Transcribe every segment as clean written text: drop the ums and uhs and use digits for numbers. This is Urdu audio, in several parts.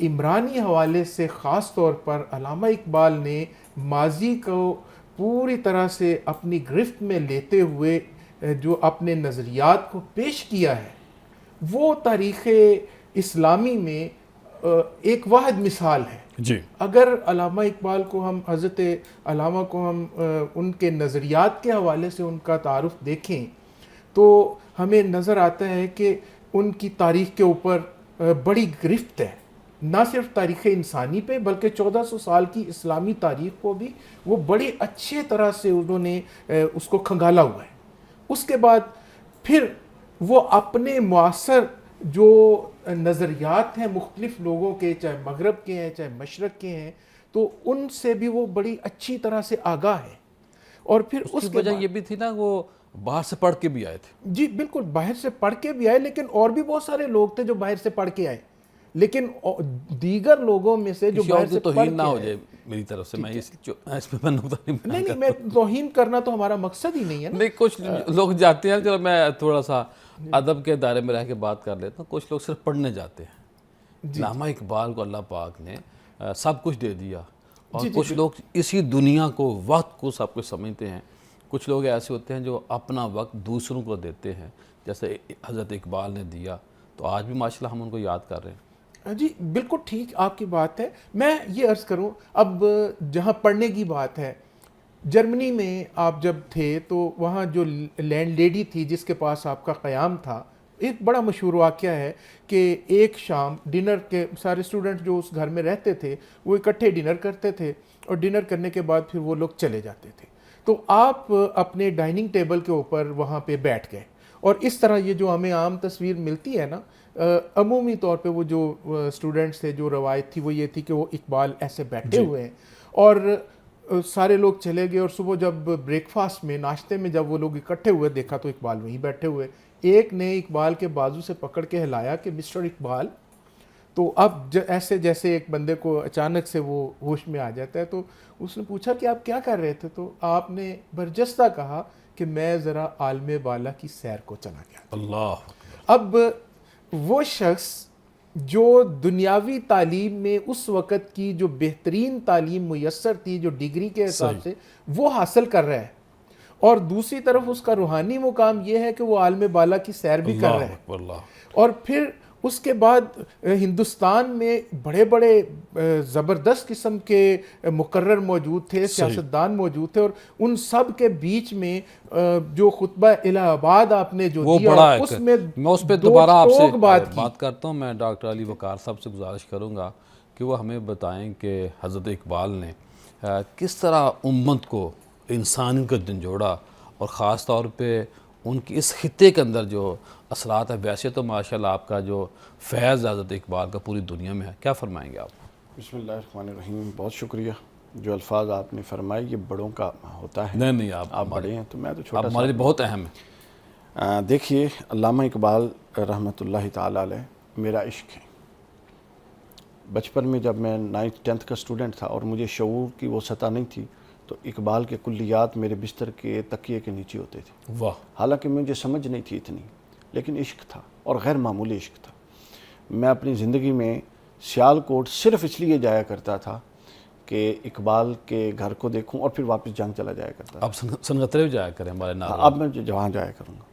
عمرانی حوالے سے خاص طور پر علامہ اقبال نے ماضی کو پوری طرح سے اپنی گرفت میں لیتے ہوئے جو اپنے نظریات کو پیش کیا ہے وہ تاریخ اسلامی میں ایک واحد مثال ہے. جی اگر علامہ اقبال کو ہم حضرت علامہ کو ہم ان کے نظریات کے حوالے سے ان کا تعارف دیکھیں تو ہمیں نظر آتا ہے کہ ان کی تاریخ کے اوپر بڑی گرفت ہے، نہ صرف تاریخ انسانی پہ بلکہ 1400 سال کی اسلامی تاریخ کو بھی وہ بڑی اچھے طرح سے انہوں نے اس کو کھنگالا ہوا ہے. اس کے بعد پھر وہ اپنے معاصر جو نظریات ہیں مختلف لوگوں کے، چاہے مغرب کے ہیں چاہے مشرق کے ہیں، تو ان سے بھی وہ بڑی اچھی طرح سے آگاہ ہے. اور پھر اس کی وجہ یہ بھی تھی نا وہ باہر سے پڑھ کے بھی آئے تھے. جی بالکل باہر سے پڑھ کے بھی آئے، لیکن اور بھی بہت سارے لوگ تھے جو باہر سے پڑھ کے آئے، لیکن دیگر لوگوں میں سے جو باہر سے پڑھ توہین نہ کے ہو آئے. جائے میری طرف سے، میں اس پہ میں نقطہ نہیں نہیں میں توہین کرنا تو ہمارا مقصد ہی نہیں ہے نا. نہیں کچھ لوگ جاتے ہیں، چلو میں تھوڑا سا ادب کے دائرے میں رہ کے بات کر لیتا ہوں. کچھ لوگ صرف پڑھنے جاتے ہیں. علامہ اقبال کو اللہ پاک نے سب کچھ دے دیا، اور کچھ لوگ اسی دنیا کو، وقت کو سب کچھ سمجھتے ہیں. کچھ لوگ ایسے ہوتے ہیں جو اپنا وقت دوسروں کو دیتے ہیں، جیسے حضرت اقبال نے دیا. تو آج بھی ماشاءاللہ ہم ان کو یاد کر رہے ہیں. جی بالکل ٹھیک آپ کی بات ہے. میں یہ عرض کروں اب جہاں پڑھنے کی بات ہے، جرمنی میں آپ جب تھے تو وہاں جو لینڈ لیڈی تھی جس کے پاس آپ کا قیام تھا، ایک بڑا مشہور واقعہ ہے کہ ایک شام ڈنر کے سارے اسٹوڈنٹ جو اس گھر میں رہتے تھے وہ اکٹھے ڈنر کرتے تھے، اور ڈنر کرنے کے بعد پھر وہ لوگ چلے جاتے تھے. تو آپ اپنے ڈائننگ ٹیبل کے اوپر وہاں پہ بیٹھ گئے، اور اس طرح یہ جو ہمیں عام تصویر ملتی ہے نا، عمومی طور پہ وہ جو اسٹوڈنٹس تھے، جو روایت تھی وہ یہ تھی کہ وہ اقبال ایسے بیٹھے ہوئے ہیں، اور سارے لوگ چلے گئے. اور صبح جب بریک فاسٹ میں، ناشتے میں جب وہ لوگ اکٹھے ہوئے دیکھا تو اقبال وہیں بیٹھے ہوئے. ایک نے اقبال کے بازو سے پکڑ کے ہلایا کہ مسٹر اقبال. تو اب ایسے جیسے ایک بندے کو اچانک سے وہ ہوش میں آ جاتا ہے، تو اس نے پوچھا کہ آپ کیا کر رہے تھے؟ تو آپ نے برجستہ کہا کہ میں ذرا عالم بالا کی سیر کو چلا گیا. اللہ اب وہ شخص جو دنیاوی تعلیم میں اس وقت کی جو بہترین تعلیم میسر تھی، جو ڈگری کے حساب سے وہ حاصل کر رہا ہے، اور دوسری طرف اس کا روحانی مقام یہ ہے کہ وہ عالم بالا کی سیر بھی کر رہا ہے. اور پھر اس کے بعد ہندوستان میں بڑے بڑے زبردست قسم کے مقرر موجود تھے، سیاستدان موجود تھے، اور ان سب کے بیچ میں جو خطبہ الہ آباد آپ نے جو دیا اس میں پہ دوبارہ آپ سے بات کرتا ہوں. میں ڈاکٹر علی وقار صاحب سے گزارش کروں گا کہ وہ ہمیں بتائیں کہ حضرت اقبال نے کس طرح امت کو انسانی کا جھنجھوڑا، اور خاص طور پہ ان کی اس خطے کے اندر جو اثرات ہیں. ویسے تو ماشاءاللہ آپ کا جو فیض حضرت اقبال کا پوری دنیا میں ہے، کیا فرمائیں گے آپ؟ بسم اللہ الرحمن الرحیم. بہت شکریہ. جو الفاظ آپ نے فرمائے یہ بڑوں کا ہوتا ہے. نہیں آپ بڑے ہیں تو میں تو چھوٹا. آپ ہمارے لیے بہت اہم ہے. دیکھیے علامہ اقبال رحمۃ اللہ تعالیٰ علیہ میرا عشق ہے. بچپن میں جب میں 9th 10th کا اسٹوڈنٹ تھا اور مجھے شعور کی وہ سطح نہیں تھی، تو اقبال کے کلیات میرے بستر کے تکیے کے نیچے ہوتے تھے. واہ. حالانکہ مجھے سمجھ نہیں تھی اتنی، لیکن عشق تھا اور غیر معمولی عشق تھا. میں اپنی زندگی میں سیالکوٹ صرف اس لیے جایا کرتا تھا کہ اقبال کے گھر کو دیکھوں اور پھر واپس جنگ چلا جایا کرتا تھا. اب سنگترے بھی جایا کریں ہمارے نال. اب میں وہاں جایا کروں گا.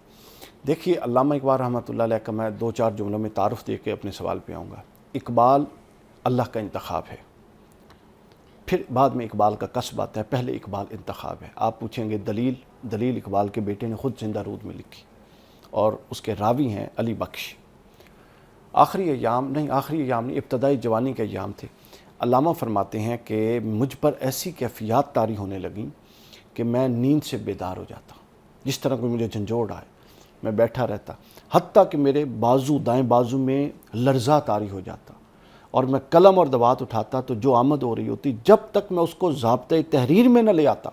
دیکھیے علامہ اقبال رحمۃ اللہ علیہ کا میں 2-4 جملوں میں تعارف دے کے اپنے سوال پہ آؤں گا. اقبال اللہ کا انتخاب ہے، پھر بعد میں اقبال کا کسب آتا ہے. پہلے اقبال انتخاب ہے. آپ پوچھیں گے دلیل اقبال کے بیٹے نے خود زندہ رود میں لکھی، اور اس کے راوی ہیں علی بخش. آخری ایام نہیں، ابتدائی جوانی کے ایام تھے. علامہ فرماتے ہیں کہ مجھ پر ایسی کیفیات طاری ہونے لگیں کہ میں نیند سے بیدار ہو جاتا. جس طرح کوئی مجھے جھنجھوڑ آئے میں بیٹھا رہتا، حتیٰ کہ میرے دائیں بازو میں لرزہ طاری ہو جاتا، اور میں قلم اور دوات اٹھاتا تو جو آمد ہو رہی ہوتی، جب تک میں اس کو ضابطۂ تحریر میں نہ لے آتا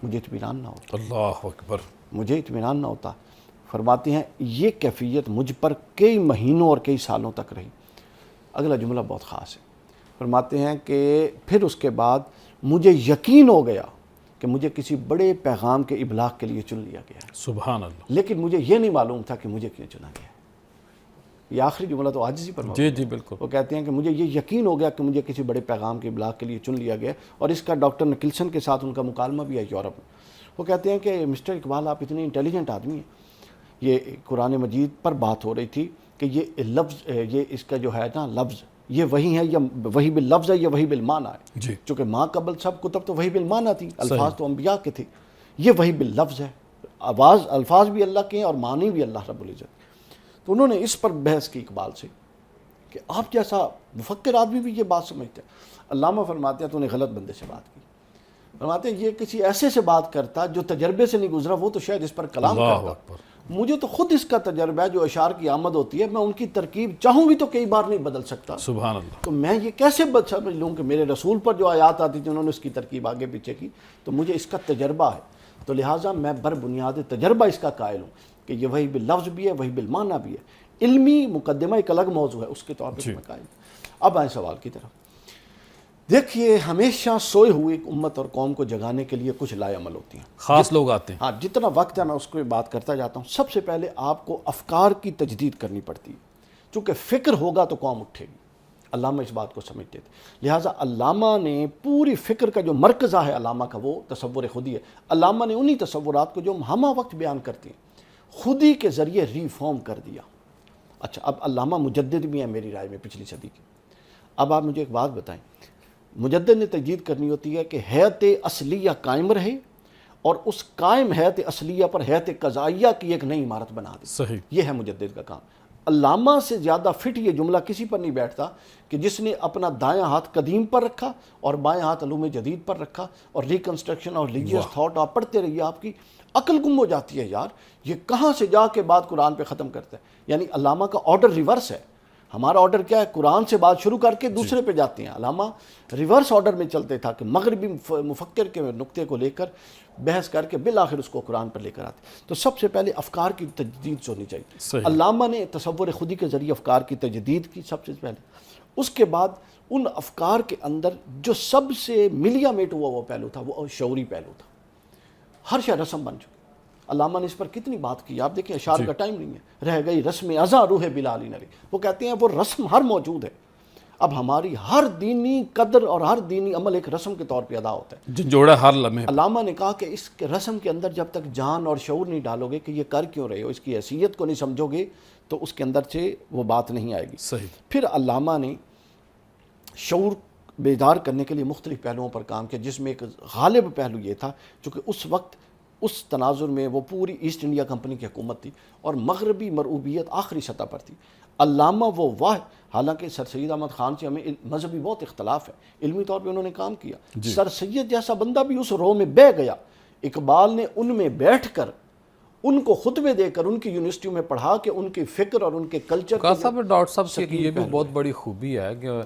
مجھے اطمینان نہ ہوتا. اللہ اکبر. مجھے اطمینان نہ ہوتا. فرماتے ہیں یہ کیفیت مجھ پر کئی مہینوں اور کئی سالوں تک رہی. اگلا جملہ بہت خاص ہے. فرماتے ہیں کہ پھر اس کے بعد مجھے یقین ہو گیا کہ مجھے کسی بڑے پیغام کے ابلاغ کے لیے چن لیا گیا ہے. سبحان اللہ. لیکن مجھے یہ نہیں معلوم تھا کہ مجھے کیوں چنا گیا ہے. یہ آخری جملہ تو عاجزی پر جی جی بالکل. وہ کہتے ہیں کہ مجھے یہ یقین ہو گیا کہ مجھے کسی بڑے پیغام کے ابلاغ کے لیے چن لیا گیا، اور اس کا ڈاکٹر نکلسن کے ساتھ ان کا مکالمہ بھی ہے یورپ میں. وہ کہتے ہیں کہ مسٹر اقبال آپ اتنے انٹیلیجنٹ آدمی ہیں. یہ قرآن مجید پر بات ہو رہی تھی کہ یہ لفظ، یہ اس کا جو ہے نا لفظ، یہ وہی ہے یا وہی باللفظ ہے یا وہی بالمعنی ہے. جی. چونکہ ماں قبل سب کتب تو وہی بالمعنی تھی، الفاظ تو انبیاء کے تھے. یہ وہی باللفظ ہے، الفاظ بھی اللہ کے ہیں اور معنی بھی اللہ رب العزت. تو انہوں نے اس پر بحث کی اقبال سے کہ آپ جیسا مفکر آدمی بھی یہ بات سمجھتے ہیں. علامہ فرماتے ہیں تو نے غلط بندے سے بات کی. فرماتے ہیں یہ کسی ایسے سے بات کرتا جو تجربے سے نہیں گزرا، وہ تو شاید اس پر کلام اللہ کرتا. اکبر. مجھے تو خود اس کا تجربہ ہے، جو اشعار کی آمد ہوتی ہے میں ان کی ترکیب چاہوں بھی تو کئی بار نہیں بدل سکتا. سبحان اللہ. تو میں یہ کیسے سمجھ لوں کہ میرے رسول پر جو آیات آتی تھی انہوں نے اس کی ترکیب آگے پیچھے کی. تو مجھے اس کا تجربہ ہے، تو لہٰذا میں بر بنیاد تجربہ اس کا قائل ہوں کہ یہ وہی باللفظ بھی ہے وہی بالمعنی بھی ہے. علمی مقدمہ ایک الگ موضوع ہے، اس کے طور پر میں قائل ہوں. اب آئیں سوال کی طرف. دیکھیے ہمیشہ سوئے ہوئے ایک امت اور قوم کو جگانے کے لیے کچھ لائے عمل ہوتی ہیں، خاص لوگ آتے ہیں. ہاں جتنا وقت ہے میں اس کو بات کرتا جاتا ہوں. سب سے پہلے آپ کو افکار کی تجدید کرنی پڑتی ہے، چونکہ فکر ہوگا تو قوم اٹھے گی. علامہ اس بات کو سمجھتے تھے، لہٰذا علامہ نے پوری فکر کا جو مرکزہ ہے علامہ کا وہ تصور خودی ہے. علامہ نے انہی تصورات کو جو ہم ہمہ وقت بیان کرتے ہیں خودی کے ذریعے ریفارم کر دیا. اچھا اب علامہ مجدد بھی ہیں میری رائے میں پچھلی صدی کے. اب آپ مجھے ایک بات بتائیں، مجدد نے تجدید کرنی ہوتی ہے کہ حیت اصلیہ قائم رہے اور اس قائم حیت اصلیہ پر حیت قضائیہ کی ایک نئی عمارت بنا دے. صحیح. یہ ہے مجدد کا کام. علامہ سے زیادہ فٹ یہ جملہ کسی پر نہیں بیٹھتا کہ جس نے اپنا دایاں ہاتھ قدیم پر رکھا اور بائیں ہاتھ علوم جدید پر رکھا اور ریکنسٹرکشن اور ریلیجیس تھاٹ آپ پڑھتے رہیے، آپ کی عقل گم ہو جاتی ہے. یار یہ کہاں سے جا کے بات قرآن پہ ختم کرتا ہے؟ یعنی علامہ کا آرڈر ریورس ہے. ہمارا آرڈر کیا ہے؟ قرآن سے بات شروع کر کے دوسرے پہ جاتے ہیں. علامہ ریورس آرڈر میں چلتے تھا کہ مغربی مفکر کے نقطے کو لے کر بحث کر کے بالآخر اس کو قرآن پر لے کر آتے. تو سب سے پہلے افکار کی تجدید ہونی چاہیے. علامہ نے تصور خودی کے ذریعے افکار کی تجدید کی سب سے پہلے. اس کے بعد ان افکار کے اندر جو سب سے ملیا میٹ ہوا وہ پہلو تھا وہ شعوری پہلو تھا. ہر شے رسم بن چکی. علامہ نے اس پر کتنی بات کی. آپ دیکھیں اشعار کا ٹائم نہیں ہے. رہ گئی رسم ازاں روح بلالی نری. وہ کہتے ہیں وہ رسم ہر موجود ہے. اب ہماری ہر دینی قدر اور ہر دینی عمل ایک رسم کے طور پہ ادا ہوتا ہے. جھنجھوڑا ہر لمحے. علامہ نے کہا کہ اس رسم کے اندر جب تک جان اور شعور نہیں ڈالو گے کہ یہ کر کیوں رہے ہو، اس کی حیثیت کو نہیں سمجھو گے تو اس کے اندر سے وہ بات نہیں آئے گی. صحیح. پھر علامہ نے شعور بیدار کرنے کے لیے مختلف پہلوؤں پر کام کیا، جس میں ایک غالب پہلو یہ تھا چونکہ اس وقت اس تناظر میں وہ پوری ایسٹ انڈیا کمپنی کی حکومت تھی اور مغربی مرعوبیت آخری سطح پر تھی. علامہ وہ واحد، حالانکہ سر سید احمد خان سے ہمیں مذہبی بہت اختلاف ہے، علمی طور پہ انہوں نے کام کیا. سر سید جیسا بندہ بھی اس رو میں بہ گیا. اقبال نے ان میں بیٹھ کر ان کو خطبے دے کر ان کی یونیورسٹیوں میں پڑھا کہ ان کی فکر اور ان کے کلچر. ڈاکٹر صاحب کی یہ بھی بہت بڑی خوبی ہے کہ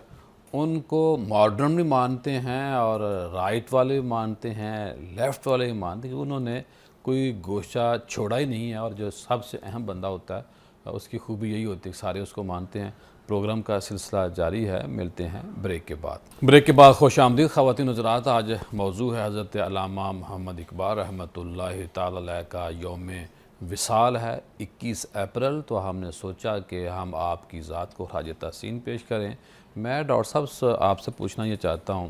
ان کو ماڈرن بھی مانتے ہیں اور رائٹ والے بھی مانتے ہیں، لیفٹ والے بھی مانتے ہیں. انہوں نے کوئی گوشہ چھوڑا ہی نہیں ہے اور جو سب سے اہم بندہ ہوتا ہے اس کی خوبی یہی ہوتی ہے کہ سارے اس کو مانتے ہیں. پروگرام کا سلسلہ جاری ہے، ملتے ہیں بریک کے بعد. بریک کے بعد خوش آمدید خواتین حضرات. آج موضوع ہے حضرت علامہ محمد اقبال رحمۃ اللہ تعالی علیہ کا یوم وصال ہے 21 اپریل. تو ہم نے سوچا کہ ہم آپ کی ذات کو خراج تحسین پیش کریں. میں ڈاکٹر صاحب آپ سے پوچھنا یہ چاہتا ہوں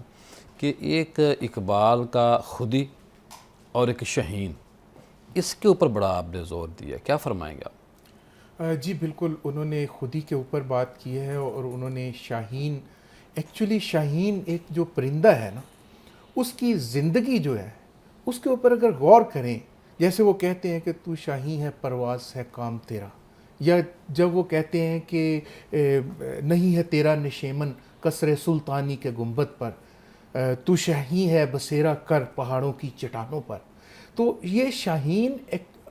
کہ ایک اقبال کا خودی اور ایک شاہین، اس کے اوپر بڑا آپ نے زور دیا، کیا فرمائیں گے آپ؟ جی بالکل، انہوں نے خودی کے اوپر بات کی ہے اور انہوں نے شاہین، ایکچولی شاہین ایک جو پرندہ ہے نا، اس کی زندگی جو ہے اس کے اوپر اگر غور کریں، جیسے وہ کہتے ہیں کہ تو شاہین ہے پرواز ہے کام تیرا، یا جب وہ کہتے ہیں کہ نہیں ہے تیرا نشیمن قصر سلطانی کے گنبد پر، تو شاہین ہے بسیرا کر پہاڑوں کی چٹانوں پر. تو یہ شاہین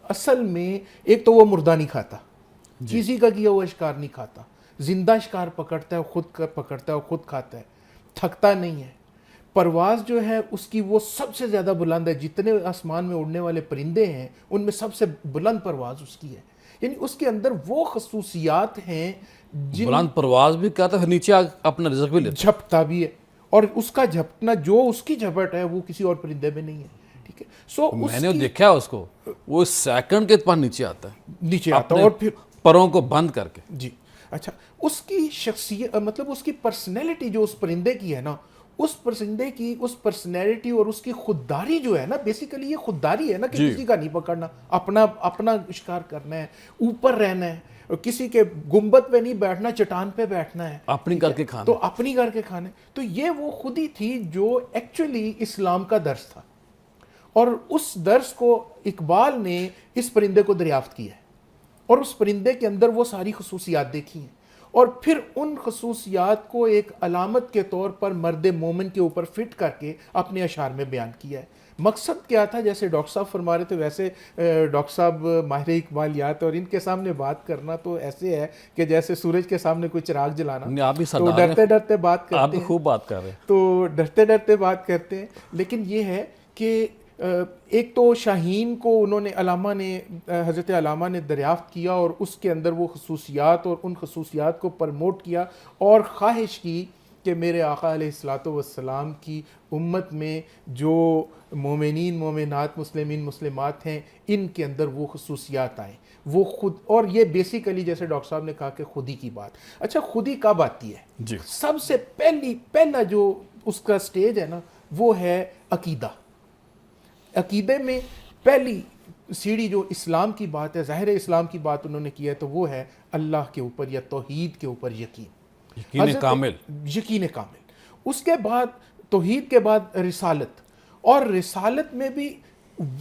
اصل میں ایک تو وہ مردہ نہیں کھاتا، کسی کا کیا ہوا شکار نہیں کھاتا، زندہ شکار پکڑتا ہے، خود پکڑتا ہے اور خود کھاتا ہے، تھکتا نہیں ہے. پرواز جو ہے اس کی وہ سب سے زیادہ بلند ہے. جتنے آسمان میں اڑنے والے پرندے ہیں ان میں سب سے بلند پرواز اس کی ہے. یعنی اس کے اندر وہ خصوصیات ہیں بلند پرواز بھی کرتا ہے، نیچے اپنا رزق بھی لیتا ہے، جھپتا بھی ہے، اور اس کا جھپٹنا جو اس کی جھپٹ ہے وہ کسی اور پرندے میں نہیں ہے. ٹھیک ہے، سو میں نے دیکھا ہے اس کو، وہ سیکنڈ کے پاس نیچے آتا ہے، نیچے آتا ہے اور پھر پروں کو بند کر کے. جی اچھا اس کی شخصیت مطلب اس کی پرسنالٹی جو اس پرندے کی ہے نا، اس پرندے کی اس پرسنالٹی اور اس کی خودداری جو ہے نا، بیسیکلی یہ خودداری ہے نا کہ کسی کا نہیں پکڑنا، اپنا شکار کرنا ہے، اوپر رہنا ہے، کسی کے گنبد پہ نہیں بیٹھنا، چٹان پہ بیٹھنا ہے، اپنی کر کے کھانا، تو اپنی کر کے کھانا. تو یہ وہ خودی تھی جو ایکچولی اسلام کا درس تھا، اور اس درس کو اقبال نے اس پرندے کو دریافت کیا ہے اور اس پرندے کے اندر وہ ساری خصوصیات دیکھی ہیں، اور پھر ان خصوصیات کو ایک علامت کے طور پر مرد مومن کے اوپر فٹ کر کے اپنے اشعار میں بیان کیا ہے. مقصد کیا تھا؟ جیسے ڈاکٹر صاحب فرما رہے تھے ویسے ڈاکٹر صاحب ماہر اقبالیات، اور ان کے سامنے بات کرنا تو ایسے ہے کہ جیسے سورج کے سامنے کوئی چراغ جلانا، آپ بھی تو ڈرتے ڈرتے بات کرتے ہیں، آپ بھی خوب بات کر رہے ہیں، تو ڈرتے ڈرتے بات کرتے ہیں. لیکن یہ ہے کہ ایک تو شاہین کو انہوں نے حضرت علامہ نے دریافت کیا اور اس کے اندر وہ خصوصیات اور ان خصوصیات کو پرموٹ کیا، اور خواہش کی کہ میرے آقا علیہ الصلوۃ والسلام کی امت میں جو مومنین مومنات مسلمین مسلمات ہیں ان کے اندر وہ خصوصیات آئیں، وہ خود. اور یہ بیسیکلی جیسے ڈاکٹر صاحب نے کہا کہ خودی کی بات. اچھا خودی کب آتی ہے؟ جی سب سے پہلا جو اس کا سٹیج ہے نا وہ ہے عقیدہ. عقیدے میں پہلی سیڑھی جو اسلام کی بات ہے، ظاہر اسلام کی بات انہوں نے کی ہے، تو وہ ہے اللہ کے اوپر یا توحید کے اوپر یقین، یقین کامل. یقین کامل. اس کے بعد توحید کے بعد رسالت، اور رسالت میں بھی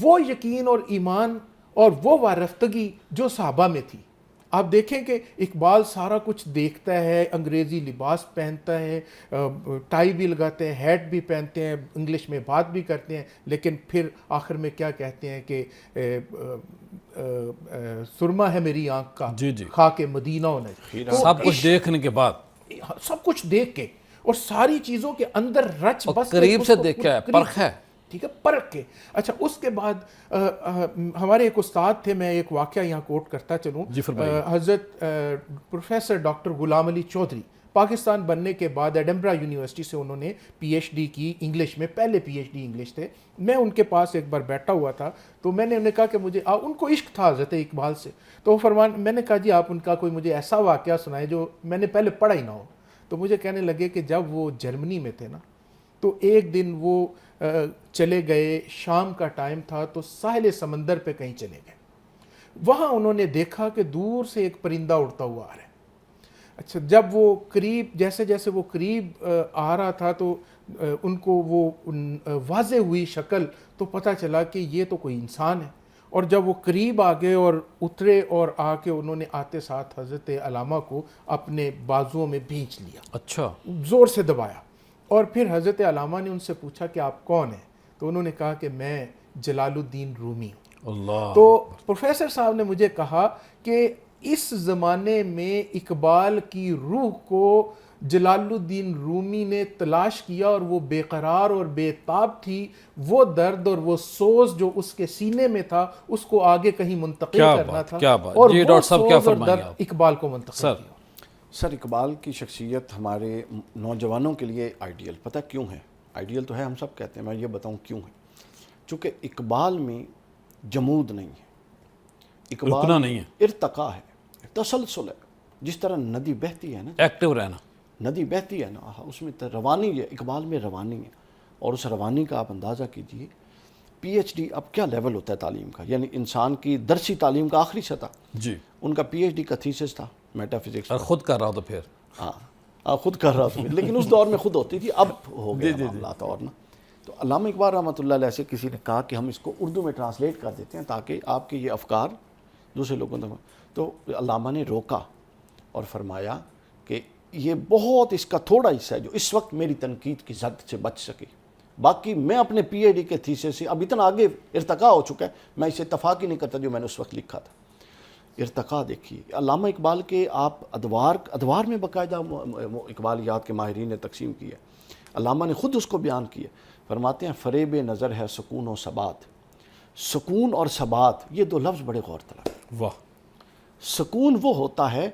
وہ یقین اور ایمان اور وہ وارفتگی جو صحابہ میں تھی. آپ دیکھیں کہ اقبال سارا کچھ دیکھتا ہے، انگریزی لباس پہنتا ہے، ٹائی بھی لگاتے ہیں، ہیٹ بھی پہنتے ہیں، انگلش میں بات بھی کرتے ہیں، لیکن پھر آخر میں کیا کہتے ہیں کہ سرما ہے میری آنکھ کا، جی جی، خاک مدینہ ہونا. سب کچھ دیکھنے کے بعد، سب کچھ دیکھ کے اور ساری چیزوں کے اندر رچ بس قریب سے دیکھا ہے، پرکھ ہے، ٹھیک ہے، پرکھ کے. اچھا اس کے بعد ہمارے ایک استاد تھے، میں ایک واقعہ یہاں کوٹ کرتا چلوں، حضرت پروفیسر ڈاکٹر غلام علی چودھری، پاکستان بننے کے بعد ایڈنبرا یونیورسٹی سے انہوں نے پی ایچ ڈی کی انگلش میں، پہلے پی ایچ ڈی انگلش تھے. میں ان کے پاس ایک بار بیٹھا ہوا تھا، تو میں نے انہیں کہا کہ مجھے ان کو عشق تھا حضرت اقبال سے، تو میں نے کہا جی آپ ان کا کوئی مجھے ایسا واقعہ سنائے جو میں نے پہلے پڑھا ہی نہ ہو. تو مجھے کہنے لگے کہ جب وہ جرمنی میں تھے نا، تو ایک دن وہ چلے گئے، شام کا ٹائم تھا، تو ساحل سمندر پہ کہیں چلے گئے. وہاں انہوں نے دیکھا کہ دور سے ایک پرندہ اڑتا ہوا آ رہا ہے. اچھا جب وہ قریب جیسے وہ قریب آ رہا تھا تو ان کو وہ واضح ہوئی شکل، تو پتہ چلا کہ یہ تو کوئی انسان ہے. اور جب وہ قریب آ گئے اور اترے اور آ کے انہوں نے آتے ساتھ حضرت علامہ کو اپنے بازوؤں میں بھینچ لیا، اچھا زور سے دبایا. اور پھر حضرت علامہ نے ان سے پوچھا کہ آپ کون ہیں؟ تو انہوں نے کہا کہ میں جلال الدین رومی ہوں. اللہ. تو پروفیسر صاحب نے مجھے کہا کہ اس زمانے میں اقبال کی روح کو جلال الدین رومی نے تلاش کیا، اور وہ بے قرار اور بے تاب تھی، وہ درد اور وہ سوز جو اس کے سینے میں تھا اس کو آگے کہیں منتقل کرنا تھا، اور جی ڈاکٹر صاحب کیا فرمائیں آپ؟ اقبال کو منتقل کیا. سر اقبال کی شخصیت ہمارے نوجوانوں کے لیے آئیڈیل پتہ کیوں ہے؟ آئیڈیل تو ہے، ہم سب کہتے ہیں، میں یہ بتاؤں کیوں ہے. چونکہ اقبال میں جمود نہیں ہے، رکنا نہیں ہے، ارتقا ہے، تسلسل ہے. جس طرح ندی بہتی ہے نا، ایکٹیو رہنا، ندی بہتی ہے نا، اس میں روانی ہے، اقبال میں روانی ہے. اور اس روانی کا آپ اندازہ کیجئے، پی ایچ ڈی اب کیا لیول ہوتا ہے تعلیم کا، یعنی انسان کی درسی تعلیم کا آخری سطح. جی ان کا پی ایچ ڈی کا تھیسس تھا میٹا فزکس. اور خود کر رہا تو پھر ہاں خود کر رہا تھا، لیکن اس دور میں خود ہوتی تھی، اب ہو گیا معاملات اور نا. تو علامہ اقبال رحمۃ اللہ علیہ سے کسی نے کہا کہ ہم اس کو اردو میں ٹرانسلیٹ کر دیتے ہیں تاکہ آپ کے یہ افکار دوسرے لوگوں تک. تو علامہ نے روکا اور فرمایا کہ یہ بہت اس کا تھوڑا حصہ ہے جو اس وقت میری تنقید کی زد سے بچ سکے، باقی میں اپنے پی ایچ ڈی کے تھیسس سے اب اتنا آگے ارتقا ہو چکا ہے، میں اسے اتفاق ہی نہیں کرتا جو میں نے اس وقت لکھا تھا. ارتقا دیکھیے علامہ اقبال کے، آپ ادوار میں باقاعدہ اقبالیات کے ماہرین نے تقسیم کی ہے. علامہ نے خود اس کو بیان کیا، فرماتے ہیں فریب نظر ہے سکون و ثبات. سکون اور ثبات یہ دو لفظ بڑے غور طلب ہیں. واہ. سکون وہ ہوتا ہے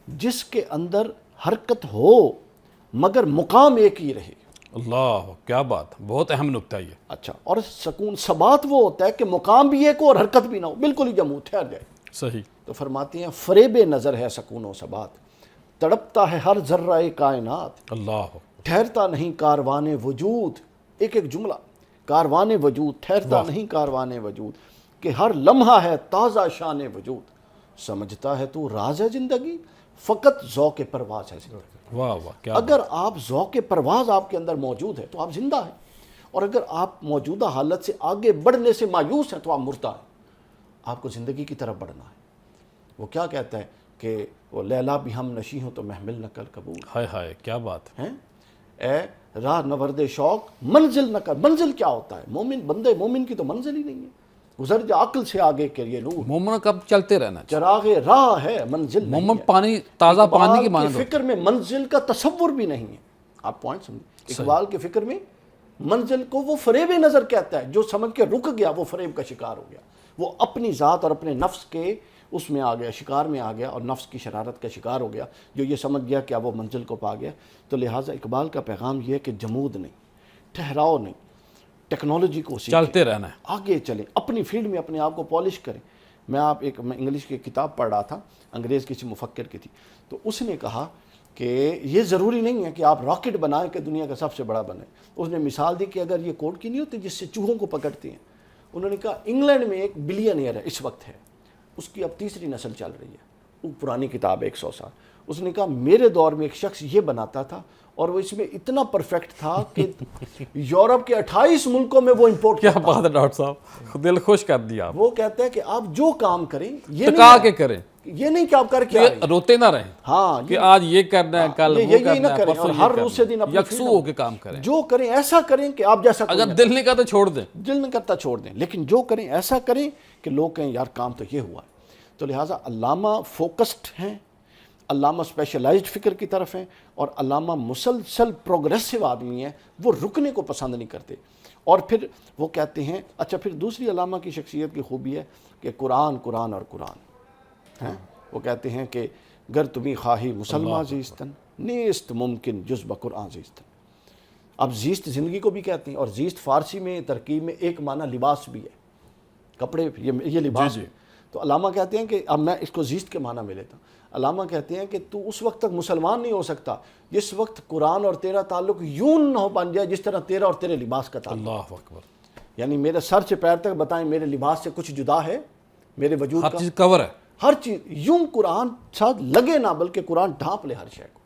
جس کے اندر حرکت ہو مگر مقام ایک ہی رہے. اللہ کیا بات، بہت اہم نکتہ یہ. اچھا، اور سکون ثبات وہ ہوتا ہے کہ مقام بھی ایک ہو اور حرکت بھی نہ ہو، بالکل ہی جمود ٹھہر جائے. صحیح. تو فرماتے ہیں فریب نظر ہے سکون و ثبات. تڑپتا ہے ہر ذرہ کائنات، اللہ ٹھہرتا نہیں کاروان وجود، ایک ایک جملہ، کاروان وجود، ٹھہرتا نہیں کاروان وجود، کہ ہر لمحہ ہے تازہ شان وجود، سمجھتا ہے تو راز ہے زندگی، فقط ذوق پرواز ہے زندگی۔ واہ واہ کیا اگر آپ ذوق پرواز آپ کے اندر موجود ہے تو آپ زندہ ہیں، اور اگر آپ موجودہ حالت سے آگے بڑھنے سے مایوس ہیں تو آپ مردہ ہیں۔ آپ کو زندگی کی طرف بڑھنا ہے۔ وہ کیا کہتا ہے کہ وہ لیلا بھی ہم نشی ہوں تو محمل نقل قبول ہائے ہائے کیا بات ہے۔ ہیں، اے راہ نورد شوق منزل نہ کر۔ منزل کیا ہوتا ہے؟ مومن بندے مومن کی تو منزل ہی نہیں ہے، گزر جا عقل سے آگے کے یہ نور، مومن کب چلتے رہنا چاہیے، چراغ راہ ہے منزل نہیں مومن ہے۔ پانی تازہ پانی کی اقبال مانند ہوتا فکر میں منزل کا تصور بھی نہیں ہے۔ آپ پوائنٹ سمجھیں، اقبال کے فکر میں منزل کو وہ فریب نظر کہتا ہے، جو سمجھ کے رک گیا وہ فریب کا شکار ہو گیا، وہ اپنی ذات اور اپنے نفس کے اس میں آ گیا، شکار میں آ گیا، اور نفس کی شرارت کا شکار ہو گیا، جو یہ سمجھ گیا کہ اب وہ منزل کو پا گیا۔ تو لہٰذا اقبال کا پیغام یہ ہے کہ جمود نہیں، ٹھہراؤ نہیں، ٹیکنالوجی کو سیکھیں، چلتے رہنا ہے۔ آگے چلیں، اپنی فیلڈ میں اپنے آپ کو پالش کریں۔ میں انگلش کی کتاب پڑھ رہا تھا، انگریز کسی مفکر کی تھی، تو اس نے کہا کہ یہ ضروری نہیں ہے کہ آپ راکٹ بنائیں کہ دنیا کا سب سے بڑا بنے۔ اس نے مثال دی کہ اگر یہ کوٹ کی نہیں ہوتی جس سے چوہوں کو پکڑتے ہیں، انہوں نے کہا انگلینڈ میں ایک بلینئر ہے، اس وقت ہے، اس کی اب تیسری نسل چل رہی ہے، وہ پرانی کتاب ہے 100 سال۔ اس نے کہا میرے دور میں ایک شخص یہ بناتا تھا اور وہ اس میں اتنا پرفیکٹ تھا کہ یورپ کے 28 ملکوں میں وہ امپورٹ کیا بات ہے ڈاکٹر صاحب، دل خوش کر دیا آپ، وہ کہتا ہے کہ آپ جو کام کریں یہ ٹکا کے کریں، یہ نہیں کہ آپ کر کے آ رہے ہیں۔ روتے نہ رہیں ہاں کہ آج یہ کرنا ہے کل وہ یہی نہ کرنا ہے کریں، اور پرسوں ہر یہ روز سے دن کرنا اپنی ہے، یکسو ہو کے کام کریں، جو کریں ایسا کریں کہ آپ جیسا کوئی اگر دل نہیں کرتا چھوڑ دیں۔ دل نہیں کرتا چھوڑ دیں، لیکن جو کریں ایسا کریں کہ لوگ کہیں یار کام تو یہ ہوا ہے۔ تو لہٰذا علامہ فوکسڈ ہیں، علامہ اسپیشلائزڈ فکر کی طرف ہیں، اور علامہ مسلسل پروگریسو آدمی ہیں، وہ رکنے کو پسند نہیں کرتے۔ اور پھر وہ کہتے ہیں، اچھا پھر دوسری علامہ کی شخصیت کی خوبی ہے کہ قرآن قرآن اور قرآن ہیں۔ وہ کہتے ہیں کہ گر تمہیں خواہی مسلمان زیستن نیست ممکن جز بقرآن زیستن۔ اب زیست زندگی کو بھی کہتے ہیں، اور زیست فارسی میں ترکیب میں ایک معنی لباس بھی ہے، کپڑے، یہ لباس ہے۔ تو علامہ کہتے ہیں کہ اب میں اس کو زیست کے معنی میں لیتا ہوں۔ علامہ کہتے ہیں کہ تو اس وقت تک مسلمان نہیں ہو سکتا جس وقت قرآن اور تیرا تعلق یوں نہ ہو بن جائے جس طرح تیرا اور تیرے لباس کا تعلق۔ اللہ اکبر، یعنی میرے سر سے پیر تک بتائیں میرے لباس سے کچھ جدا ہے، میرے وجود ہر کا چیز کور ہے، ہر چیز یوں قرآن ساتھ لگے نہ، بلکہ قرآن ڈھانپ لے ہر شے کو۔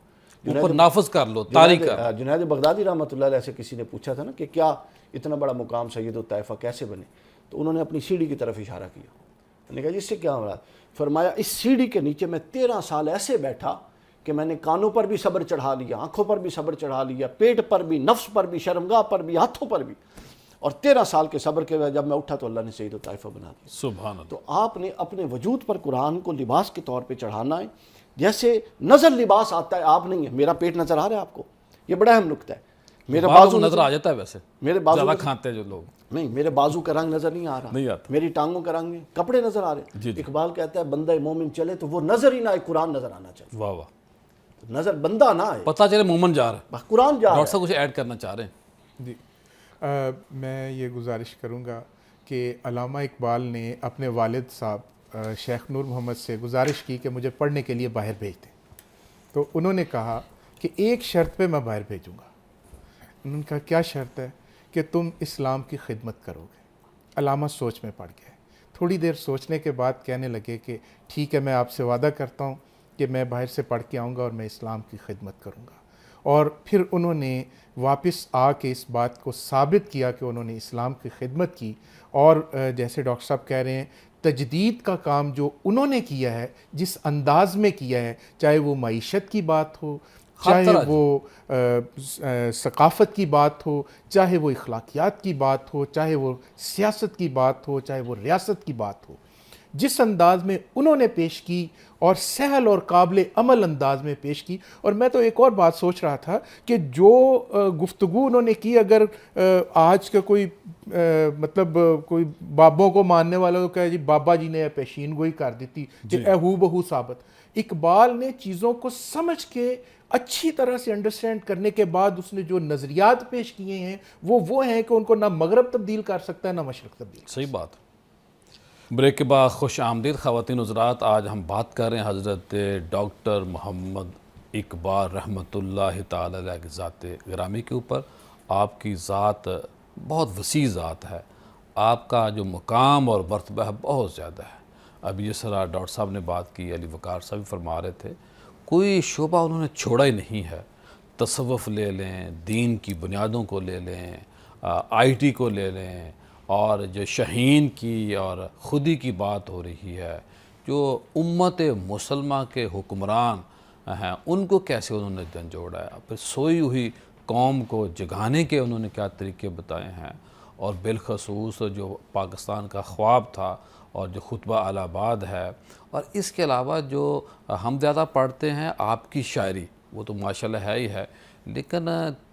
اوپر نافذ کر لو، تاریخ کر، جنید بغدادی رحمۃ اللہ علیہ سے کسی نے پوچھا تھا نا کہ کیا اتنا بڑا مقام سید الطائفہ کیسے بنے، تو انہوں نے اپنی سیڑھی کی طرف اشارہ کیا۔ انہوں نے کہا جس سے کیا ہو رہا؟ فرمایا اس سیڑھی کے نیچے میں 13 سال ایسے بیٹھا کہ میں نے کانوں پر بھی صبر چڑھا لیا، آنکھوں پر بھی صبر چڑھا لیا، پیٹ پر بھی، نفس پر بھی، شرمگاہ پر بھی، ہاتھوں پر بھی، اور 13 سال کے صبر کے بعد جب میں اٹھا تو اللہ نے سید الطائفہ بنا دیا۔ سبحان اللہ۔ تو آپ نے اپنے وجود پر قرآن کو لباس کے طور پہ چڑھانا ہے، جیسے نظر لباس آتا ہے، آپ نہیں ہے۔ میرا پیٹ نظر آ رہا ہے آپ کو، یہ بڑا اہم نکتہ ہے۔ میرے بازو نظر آ جاتا ہے، ویسے میرے بازو زیادہ کھاتے ہیں جو لوگ، نہیں، میرے بازو کا رنگ نظر نہیں آ رہا، نہیں آتا، میری ٹانگوں کا رنگ نہیں، کپڑے نظر آ رہے جی جی۔ اقبال کہتا ہے بندہ مومن چلے تو وہ نظر ہی نہ آئے، قرآن نظر آنا چاہیے، واہ واہ، نظر بندہ نہ آئے، پتہ چلے مومن جا رہا ہے۔ بس قرآن جا رہا ڈاکٹر صاحب کچھ ایڈ کرنا چاہ رہے ہیں؟ جی میں یہ گزارش کروں گا کہ علامہ اقبال نے اپنے والد صاحب شیخ نور محمد سے گزارش کی کہ مجھے پڑھنے کے لیے باہر بھیج دیں، تو انہوں نے کہا کہ ایک شرط پہ میں باہر بھیجوں گا۔ انہوں نے کہا کیا شرط ہے؟ کہ تم اسلام کی خدمت کرو گے۔ علامہ سوچ میں پڑ گئے، تھوڑی دیر سوچنے کے بعد کہنے لگے کہ ٹھیک ہے، میں آپ سے وعدہ کرتا ہوں کہ میں باہر سے پڑھ کے آؤں گا اور میں اسلام کی خدمت کروں گا۔ اور پھر انہوں نے واپس آ کے اس بات کو ثابت کیا کہ انہوں نے اسلام کی خدمت کی، اور جیسے ڈاکٹر صاحب کہہ رہے ہیں تجدید کا کام جو انہوں نے کیا ہے، جس انداز میں کیا ہے، چاہے وہ معیشت کی بات ہو، چاہے وہ ثقافت کی بات ہو، چاہے وہ اخلاقیات کی بات ہو، چاہے وہ سیاست کی بات ہو، چاہے وہ ریاست کی بات ہو، جس انداز میں انہوں نے پیش کی اور سہل اور قابل عمل انداز میں پیش کی۔ اور میں تو ایک اور بات سوچ رہا تھا کہ جو گفتگو انہوں نے کی، اگر آج کا کوئی مطلب کوئی بابوں کو ماننے والا تو کہے جی بابا جی نے پیشین گوئی کر دی تھی کہ ہو بہو ثابت، اقبال نے چیزوں کو سمجھ کے اچھی طرح سے انڈرسٹینڈ کرنے کے بعد اس نے جو نظریات پیش کیے ہیں وہ ہیں کہ ان کو نہ مغرب تبدیل کر سکتا ہے نہ مشرق تبدیل۔ صحیح بات۔ بریک کے بعد خوش آمدید خواتین حضرات، آج ہم بات کر رہے ہیں حضرت ڈاکٹر محمد اقبال رحمۃ اللہ تعالی علیہ کی ذات گرامی کے اوپر. آپ کی ذات بہت وسیع ذات ہے، آپ کا جو مقام اور مرتبہ ہے بہت زیادہ ہے. ابھی جس طرح ڈاکٹر صاحب نے بات کی، علی وقار صاحب بھی فرما رہے تھے، کوئی شعبہ انہوں نے چھوڑا ہی نہیں ہے. تصوف لے لیں، دین کی بنیادوں کو لے لیں، آئی ٹی کو لے لیں، اور جو شاہین کی اور خودی کی بات ہو رہی ہے، جو امت مسلمہ کے حکمران ہیں ان کو کیسے انہوں نے جھنجھوڑا ہے، پھر سوئی ہوئی قوم کو جگانے کے انہوں نے کیا طریقے بتائے ہیں، اور بالخصوص جو پاکستان کا خواب تھا اور جو خطبہ آل آباد ہے، اور اس کے علاوہ جو ہم زیادہ پڑھتے ہیں آپ کی شاعری، وہ تو ماشاءاللہ ہے ہی ہے، لیکن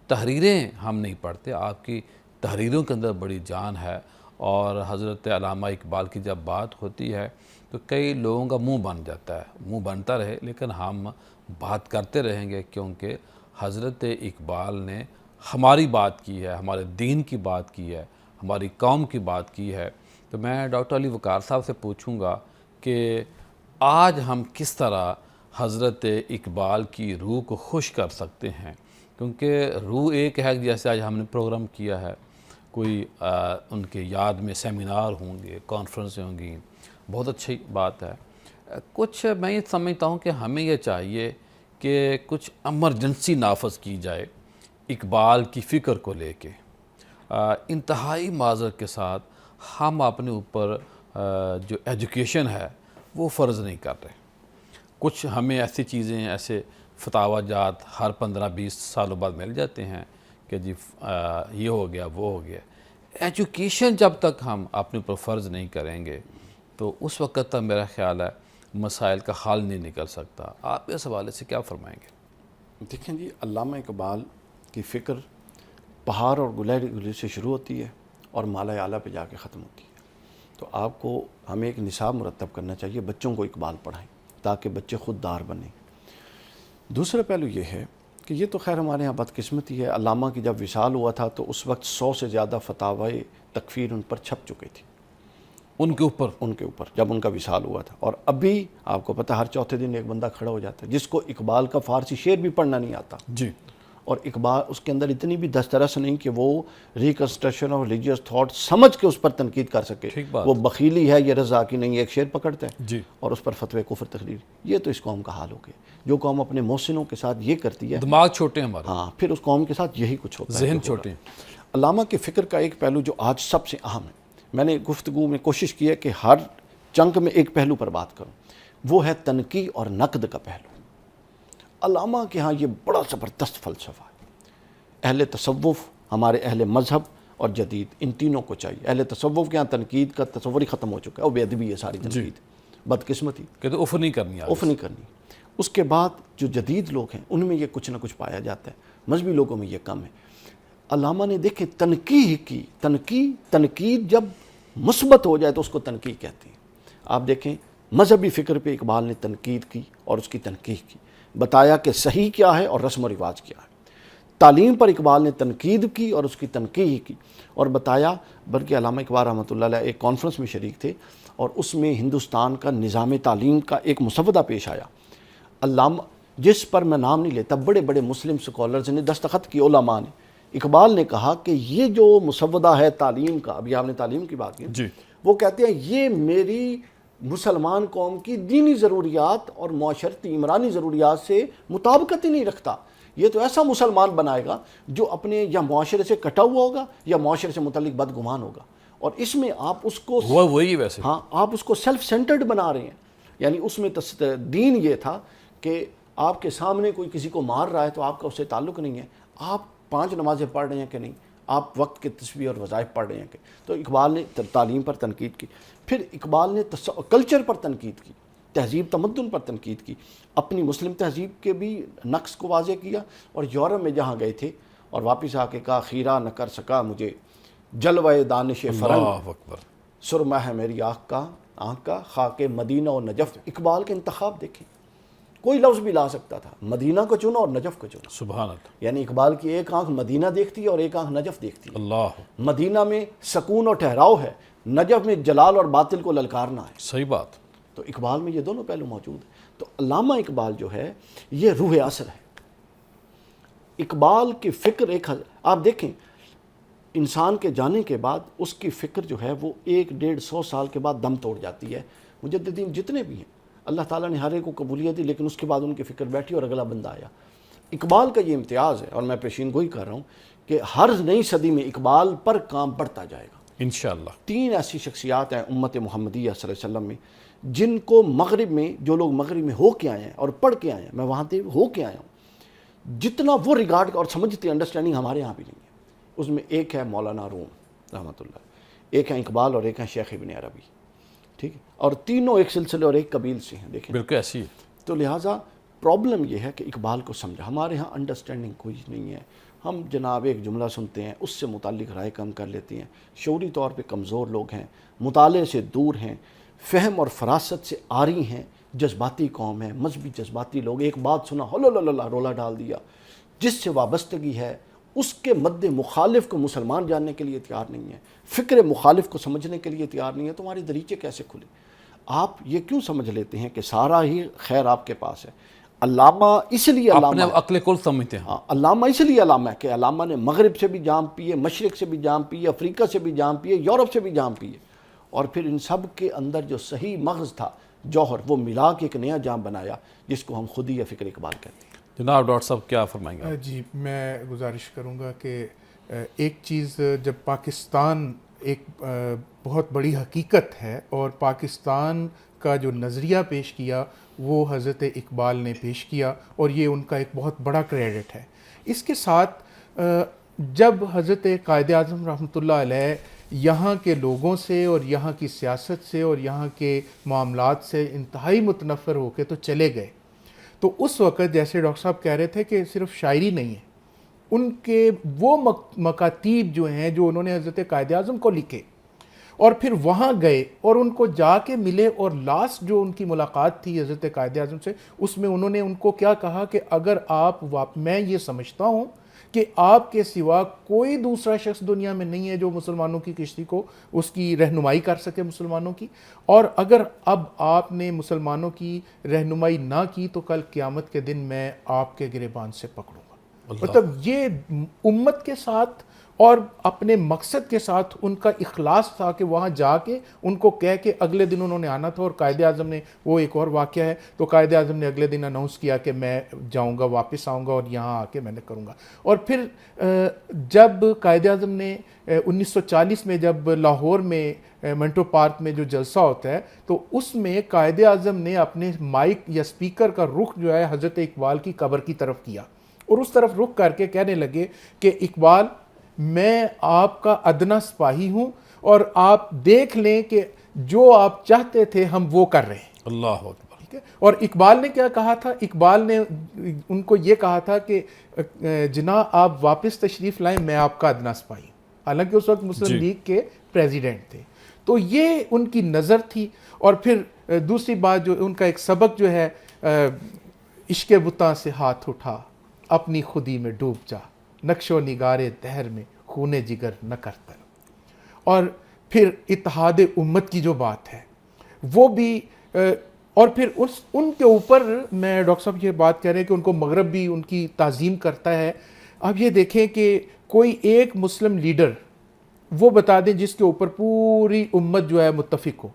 تحریریں ہم نہیں پڑھتے. آپ کی تحریروں کے اندر بڑی جان ہے. اور حضرت علامہ اقبال کی جب بات ہوتی ہے تو کئی لوگوں کا منہ بن جاتا ہے، منہ بنتا رہے لیکن ہم بات کرتے رہیں گے، کیونکہ حضرت اقبال نے ہماری بات کی ہے، ہمارے دین کی بات کی ہے، ہماری قوم کی بات کی ہے. تو میں ڈاکٹر علی وقار صاحب سے پوچھوں گا کہ آج ہم کس طرح حضرت اقبال کی روح کو خوش کر سکتے ہیں، کیونکہ روح ایک ہے. جیسے آج ہم نے پروگرام کیا ہے، کوئی ان کے یاد میں سیمینار ہوں گے، کانفرنسیں ہوں گی، بہت اچھی بات ہے. کچھ میں یہ سمجھتا ہوں کہ ہمیں یہ چاہیے کہ کچھ ایمرجنسی نافذ کی جائے اقبال کی فکر کو لے کے. انتہائی معذرت کے ساتھ ہم اپنے اوپر جو ایجوکیشن ہے وہ فرض نہیں کر رہے. کچھ ہمیں ایسی چیزیں، ایسے فتاوی جات ہر 15-20 سالوں بعد مل جاتے ہیں کہ جی یہ ہو گیا، وہ ہو گیا. ایجوکیشن جب تک ہم اپنے اوپر فرض نہیں کریں گے تو اس وقت تک میرا خیال ہے مسائل کا حل نہیں نکل سکتا. آپ اس حوالے سے کیا فرمائیں گے؟ دیکھیں جی، علامہ اقبال کی فکر پہاڑ اور گلے سے شروع ہوتی ہے اور مالا اعلیٰ پہ جا کے ختم ہوتی ہے. تو آپ کو ہمیں ایک نصاب مرتب کرنا چاہیے، بچوں کو اقبال پڑھائیں تاکہ بچے خود دار بنیں. دوسرا پہلو یہ ہے کہ یہ تو خیر ہمارے ہاں بدقسمتی ہے، علامہ کی جب وصال ہوا تھا تو اس وقت 100 سے زیادہ فتاوی تکفیر ان پر چھپ چکے تھے، ان کے اوپر جب ان کا وصال ہوا تھا. اور ابھی آپ کو پتہ ہر چوتھے دن ایک بندہ کھڑا ہو جاتا ہے جس کو اقبال کا فارسی شعر بھی پڑھنا نہیں آتا. جی. اور اقبال اس کے اندر اتنی بھی دسترس نہیں کہ وہ ریکنسٹرکشن آف ریلیجیس تھاٹ سمجھ کے اس پر تنقید کر سکے. وہ بخیلی ہے، یہ رضا کی نہیں، ایک شعر پکڑتا ہے جی اور اس پر فتوی کفر تقریر. یہ تو اس قوم کا حال ہو گیا. جو قوم اپنے محسنوں کے ساتھ یہ کرتی ہے، دماغ چھوٹے ہیں ہمارے، ہاں پھر اس قوم کے ساتھ یہی کچھ ہوتا ہے، ذہن چھوٹے ہیں. علامہ کی فکر کا ایک پہلو جو آج سب سے اہم ہے، میں نے گفتگو میں کوشش کی ہے کہ ہر چنک میں ایک پہلو پر بات کروں، وہ ہے تنقید اور نقد کا پہلو. علامہ کے ہاں یہ بڑا زبردست فلسفہ ہے. اہل تصوف، ہمارے اہل مذہب اور جدید، ان تینوں کو چاہیے. اہل تصوف کے ہاں تنقید کا تصور ہی ختم ہو چکا ہے، وہ بے ادبی ہے ساری تنقید، بدقسمتی، کہتے اوف نہیں کرنی، اوف نہیں کرنی. اس کے بعد جو جدید لوگ ہیں ان میں یہ کچھ نہ کچھ پایا جاتا ہے، مذہبی لوگوں میں یہ کم ہے. علامہ نے دیکھیں تنقید کی، تنقید جب مثبت ہو جائے تو اس کو تنقید کہتے ہیں. آپ دیکھیں مذہبی فکر پہ اقبال نے تنقید کی اور اس کی تنقید کی، بتایا کہ صحیح کیا ہے اور رسم و رواج کیا ہے. تعلیم پر اقبال نے تنقید کی اور اس کی تنقید کی اور بتایا. بلکہ علامہ اقبال رحمۃ اللہ علیہ ایک کانفرنس میں شریک تھے اور اس میں ہندوستان کا نظام تعلیم کا ایک مسودہ پیش آیا، علامہ جس پر میں نام نہیں لیتا، بڑے بڑے مسلم سکولرز نے دستخط کی، علماء نے. اقبال نے کہا کہ یہ جو مسودہ ہے تعلیم کا، ابھی آپ نے تعلیم کی بات کی جی، وہ کہتے ہیں یہ میری مسلمان قوم کی دینی ضروریات اور معاشرتی عمرانی ضروریات سے مطابقت ہی نہیں رکھتا. یہ تو ایسا مسلمان بنائے گا جو اپنے یا معاشرے سے کٹا ہوا ہوگا یا معاشرے سے متعلق بدگمان ہوگا. اور اس میں آپ اس کو وہی ویسے ہاں آپ اس کو سیلف سینٹرڈ بنا رہے ہیں. یعنی اس میں دین یہ تھا کہ آپ کے سامنے کوئی کسی کو مار رہا ہے تو آپ کا اس سے تعلق نہیں ہے، آپ 5 نمازیں پڑھ رہے ہیں کہ نہیں، آپ وقت کے تسبیح اور وظائف پڑھ رہے ہیں کہ. تو اقبال نے تعلیم پر تنقید کی. پھر اقبال نے کلچر پر تنقید کی، تہذیب تمدن پر تنقید کی، اپنی مسلم تہذیب کے بھی نقص کو واضح کیا. اور یورپ میں جہاں گئے تھے اور واپس آ کے کہا خیرہ نہ کر سکا مجھے جلوہ دانش فرنگ، اللہ اکبر، سرمہ ہے میری آنکھ کا خاک مدینہ و نجف. اقبال کے انتخاب دیکھیں، کوئی لفظ بھی لا سکتا تھا، مدینہ کو چنا اور نجف کو چنا. سبحان اللہ. یعنی اقبال کی ایک آنکھ مدینہ دیکھتی ہے اور ایک آنکھ نجف دیکھتی ہے. اللہ، مدینہ میں سکون اور ٹھہراؤ ہے، نجف میں جلال اور باطل کو للکارنا ہے. صحیح بات. تو اقبال میں یہ دونوں پہلو موجود ہیں. تو علامہ اقبال جو ہے یہ روح عصر ہے. اقبال کی فکر آپ دیکھیں انسان کے جانے کے بعد اس کی فکر جو ہے وہ 100-150 سال کے بعد دم توڑ جاتی ہے. مجددین جتنے بھی ہیں اللہ تعالیٰ نے ہر ایک کو قبولیت دی، لیکن اس کے بعد ان کی فکر بیٹھی اور اگلا بندہ آیا. اقبال کا یہ امتیاز ہے، اور میں پیشین گوئی کر رہا ہوں کہ ہر نئی صدی میں اقبال پر کام بڑھتا جائے گا انشاءاللہ. 3 ایسی شخصیات ہیں امت محمدیہ صلی اللہ علیہ وسلم میں جن کو مغرب میں جو لوگ مغرب میں ہو کے آئے ہیں اور پڑھ کے آئے ہیں، میں وہاں سے ہو کے آیا ہوں، جتنا وہ ریگارڈ اور سمجھتے انڈرسٹینڈنگ ہمارے ہاں بھی نہیں ہے. اس میں ایک ہے مولانا روم رحمۃ اللہ، ایک ہے اقبال اور ایک ہے شیخ ابن عربی. ٹھیک ہے، اور تینوں ایک سلسلے اور ایک قبیل سے ہیں. دیکھیں بالکل ایسی ہے. تو لہٰذا پرابلم یہ ہے کہ اقبال کو سمجھا. ہمارے ہاں انڈرسٹینڈنگ کوئی نہیں ہے. ہم جناب ایک جملہ سنتے ہیں، اس سے متعلق رائے کم کر لیتے ہیں. شعوری طور پہ کمزور لوگ ہیں، مطالعے سے دور ہیں، فہم اور فراست سے عاری ہیں، جذباتی قوم ہے، مذہبی جذباتی لوگ. ایک بات سنا ہلا رولا ڈال دیا. جس سے وابستگی ہے اس کے مد مخالف کو مسلمان جاننے کے لیے تیار نہیں ہے، فکر مخالف کو سمجھنے کے لیے تیار نہیں ہے. تمہاری دریچے کیسے کھلے؟ آپ یہ کیوں سمجھ لیتے ہیں کہ سارا ہی خیر آپ کے پاس ہے؟ علامہ اس لیے اپنے علامہ عقل کل سمجھتے ہیں. ہاں، علامہ اس لیے علامہ ہے کہ علامہ نے مغرب سے بھی جام پیے، مشرق سے بھی جام پیے، افریقہ سے بھی جام پیے، یورپ سے بھی جام پیے، اور پھر ان سب کے اندر جو صحیح مغز تھا جوہر وہ ملا کے ایک نیا جام بنایا جس کو ہم خودی یا فکر اقبال کہتے ہیں. جناب ڈاکٹر صاحب کیا فرمائیں گے؟ جی میں گزارش کروں گا کہ ایک چیز جب پاکستان ایک بہت بڑی حقیقت ہے اور پاکستان کا جو نظریہ پیش کیا وہ حضرت اقبال نے پیش کیا اور یہ ان کا ایک بہت بڑا کریڈٹ ہے. اس کے ساتھ جب حضرت قائد اعظم رحمۃ اللہ علیہ یہاں کے لوگوں سے اور یہاں کی سیاست سے اور یہاں کے معاملات سے انتہائی متنفر ہو کے تو چلے گئے، تو اس وقت جیسے ڈاکٹر صاحب کہہ رہے تھے کہ صرف شاعری نہیں ہے، ان کے وہ مکاتیب جو ہیں جو انہوں نے حضرت قائد اعظم کو لکھے اور پھر وہاں گئے اور ان کو جا کے ملے، اور لاسٹ جو ان کی ملاقات تھی حضرت قائد اعظم سے اس میں انہوں نے ان کو کیا کہا کہ اگر میں یہ سمجھتا ہوں کہ آپ کے سوا کوئی دوسرا شخص دنیا میں نہیں ہے جو مسلمانوں کی کشتی کو اس کی رہنمائی کر سکے مسلمانوں کی، اور اگر اب آپ نے مسلمانوں کی رہنمائی نہ کی تو کل قیامت کے دن میں آپ کے گریبان سے پکڑوں گا. مطلب یہ امت کے ساتھ اور اپنے مقصد کے ساتھ ان کا اخلاص تھا کہ وہاں جا کے ان کو کہہ کے اگلے دن انہوں نے آنا تھا. اور قائد اعظم نے، وہ ایک اور واقعہ ہے، تو قائد اعظم نے اگلے دن اناؤنس کیا کہ میں جاؤں گا، واپس آؤں گا اور یہاں آ کے میں نے کروں گا. اور پھر جب قائد اعظم نے 1940 میں جب لاہور میں منٹو پارک میں جو جلسہ ہوتا ہے تو اس میں قائد اعظم نے اپنے مائک یا سپیکر کا رخ جو ہے حضرت اقبال کی قبر کی طرف کیا اور اس طرف رخ کر کے کہنے لگے کہ اقبال میں آپ کا ادنا سپاہی ہوں اور آپ دیکھ لیں کہ جو آپ چاہتے تھے ہم وہ کر رہے ہیں. اللہ اکبر. ٹھیک ہے. اور اقبال نے کیا کہا تھا؟ اقبال نے ان کو یہ کہا تھا کہ جناب آپ واپس تشریف لائیں، میں آپ کا ادنا سپاہی ہوں. حالانکہ اس وقت مسلم لیگ کے پریزیڈنٹ تھے. تو یہ ان کی نظر تھی. اور پھر دوسری بات جو ان کا ایک سبق جو ہے، عشق بتاں سے ہاتھ اٹھا اپنی خودی میں ڈوب جا، نقش و نگارے دہر میں خون جگر نہ کرتا. اور پھر اتحاد امت کی جو بات ہے وہ بھی، اور پھر ان کے اوپر میں ڈاکٹر صاحب یہ بات کہہ رہے ہیں کہ ان کو مغرب بھی ان کی تعظیم کرتا ہے. اب یہ دیکھیں کہ کوئی ایک مسلم لیڈر وہ بتا دیں جس کے اوپر پوری امت جو ہے متفق ہو.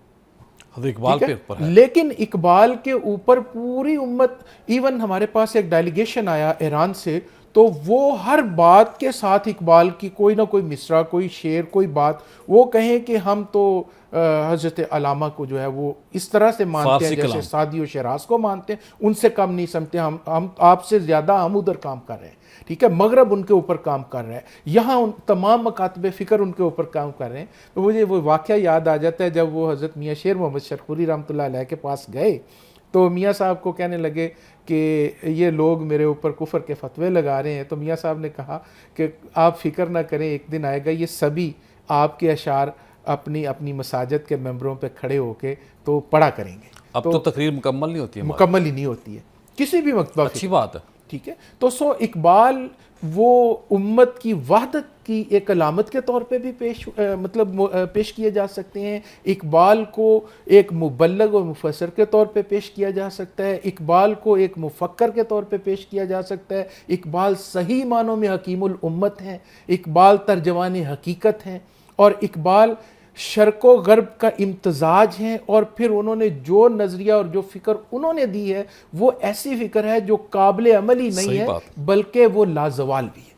اقبال کے اوپر ہے، لیکن اقبال کے اوپر پوری امت، ایون ہمارے پاس ایک ڈیلیگیشن آیا ایران سے، تو وہ ہر بات کے ساتھ اقبال کی کوئی نہ کوئی مصرع، کوئی شعر، کوئی بات وہ کہیں کہ ہم تو حضرت علامہ کو جو ہے وہ اس طرح سے مانتے ہیں جیسے سعدی و شیراز کو مانتے ہیں، ان سے کم نہیں سمجھتے، ہم آپ سے زیادہ ہم ادھر کام کر رہے ہیں. ٹھیک ہے، مغرب ان کے اوپر کام کر رہا ہے، یہاں تمام مکاتب فکر ان کے اوپر کام کر رہے ہیں. تو مجھے وہ واقعہ یاد آ جاتا ہے جب وہ حضرت میاں شیر محمد شرخوری رحمۃ اللہ علیہ کے پاس گئے تو میاں صاحب کو کہنے لگے کہ یہ لوگ میرے اوپر کفر کے فتوے لگا رہے ہیں. تو میاں صاحب نے کہا کہ آپ فکر نہ کریں، ایک دن آئے گا یہ سبھی آپ کے اشعار اپنی مساجد کے ممبروں پہ کھڑے ہو کے تو پڑھا کریں گے. اب تو تقریر مکمل نہیں ہوتی ہے، مکمل ہی نہیں ہوتی ہے کسی بھی مکتبہ. اچھی بات ہے. ٹھیک ہے. تو سو اقبال وہ امت کی وحدت کی ایک علامت کے طور پہ بھی پیش کیے جا سکتے ہیں. اقبال کو ایک مبلغ اور مفسر کے طور پہ پیش کیا جا سکتا ہے. اقبال کو ایک مفکر کے طور پہ پیش کیا جا سکتا ہے. اقبال صحیح معنوں میں حکیم الامت ہیں. اقبال ترجمان حقیقت ہیں. اور اقبال شرق و غرب کا امتزاج ہیں. اور پھر انہوں نے جو نظریہ اور جو فکر انہوں نے دی ہے وہ ایسی فکر ہے جو قابل عمل ہی نہیں ہے بلکہ وہ لازوال بھی ہے.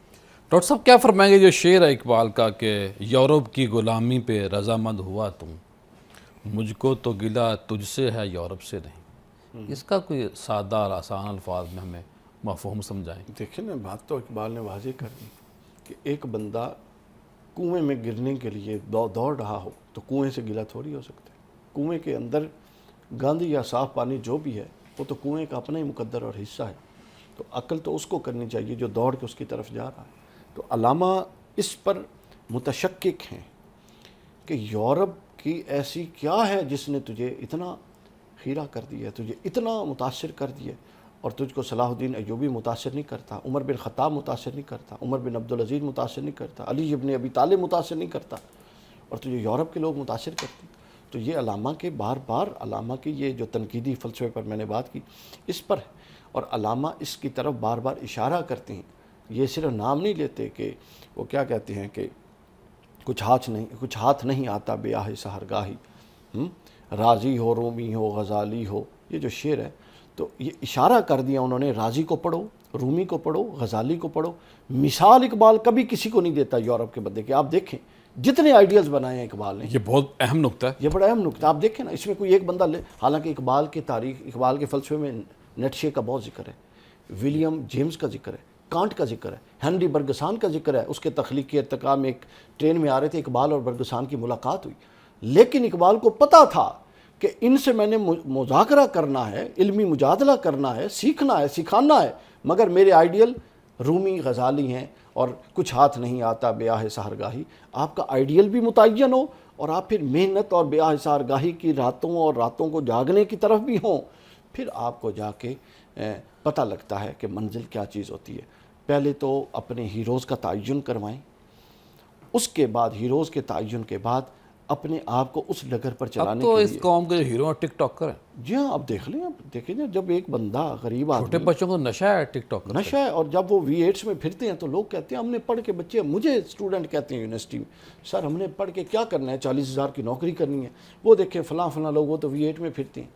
ڈاکٹر صاحب کیا فرمائیں گے جو شعر ہے اقبال کا کہ یورپ کی غلامی پہ رضامند ہوا تم، مجھ کو تو گلہ تجھ سے ہے یورپ سے نہیں. اس کا کوئی سادہ اور آسان الفاظ میں ہمیں مفہوم سمجھائیں. دیکھیں نا، بات تو اقبال نے واضح کر دی کہ ایک بندہ کنویں میں گرنے کے لیے دوڑ رہا ہو تو کنویں سے گلا تھوڑی ہو سکتا ہے. کنویں کے اندر گند یا صاف پانی جو بھی ہے وہ تو کنویں کا اپنا ہی مقدر اور حصہ ہے. تو عقل تو اس کو کرنی چاہیے جو دوڑ کے اس کی طرف جا رہا ہے. تو علامہ اس پر متشکک ہیں کہ یورپ کی ایسی کیا ہے جس نے تجھے اتنا خیرہ کر دیا ہے، تجھے اتنا متاثر کر دیا، اور تجھ کو صلاح الدین ایوبی متاثر نہیں کرتا، عمر بن خطاب متاثر نہیں کرتا، عمر بن عبدالعزیز متاثر نہیں کرتا، علی ابن ابی طالب متاثر نہیں کرتا، اور تجھے یورپ کے لوگ متاثر کرتے. تو یہ علامہ کے بار بار علامہ کی یہ جو تنقیدی فلسفے پر میں نے بات کی اس پر ہے، اور علامہ اس کی طرف بار بار اشارہ کرتے ہیں. یہ صرف نام نہیں لیتے کہ وہ کیا کہتے ہیں کہ کچھ ہاتھ نہیں آتا بیاہ سحرگاہی، راضی ہو رومی ہو غزالی ہو. یہ جو شعر ہے تو یہ اشارہ کر دیا انہوں نے، راضی کو پڑھو، رومی کو پڑھو، غزالی کو پڑھو. مثال اقبال کبھی کسی کو نہیں دیتا یورپ کے بدے کے. آپ دیکھیں جتنے آئیڈیلز بنائے ہیں اقبال نے، یہ بہت اہم نقطہ ہے. یہ بڑا اہم نقطہ. آپ دیکھیں نا، اس میں کوئی ایک بندہ حالانکہ اقبال کی تاریخ، اقبال کے فلسفے میں نیٹشے کا بہت ذکر ہے، ولیم جیمز کا ذکر ہے، کانٹ کا ذکر ہے، ہنری برگسان کا ذکر ہے. اس کے تخلیقی ارتقاء میں ایک ٹرین میں آ رہے تھے، اقبال اور برگسان کی ملاقات ہوئی. لیکن اقبال کو پتہ تھا کہ ان سے میں نے مذاکرہ کرنا ہے، علمی مجادلہ کرنا ہے، سیکھنا ہے، سکھانا ہے، مگر میرے آئیڈیل رومی غزالی ہیں اور کچھ ہاتھ نہیں آتا بیاہ سحرگاہی. آپ کا آئیڈیل بھی متعین ہو اور آپ پھر محنت اور بیاہ سحرگاہی کی راتوں اور راتوں کو جاگنے کی طرف بھی ہوں، پھر آپ کو جا کے پتہ لگتا ہے کہ منزل کیا چیز ہوتی ہے. پہلے تو اپنے ہیروز کا تعین کروائیں، اس کے بعد ہیروز کے تعین کے بعد اپنے آپ کو اس ڈگر پر چلانے اب تو کے اس لیے. قوم کے ہیرو ٹک ٹاکر ہیں. جی ہاں، اب دیکھ لیں، اب دیکھیں نا، جب ایک بندہ غریب چھوٹے آدمی بچوں کو نشہ ہے ٹک ٹاک. نشہ ہے، اور جب وہ V8 میں پھرتے ہیں تو لوگ کہتے ہیں ہم نے پڑھ کے، بچے مجھے اسٹوڈنٹ کہتے ہیں یونیورسٹی میں، سر ہم نے پڑھ کے کیا کرنا ہے، 40,000 کی نوکری کرنی ہے. وہ دیکھیں فلاں فلاں لوگ وہ تو V8 میں پھرتے ہیں.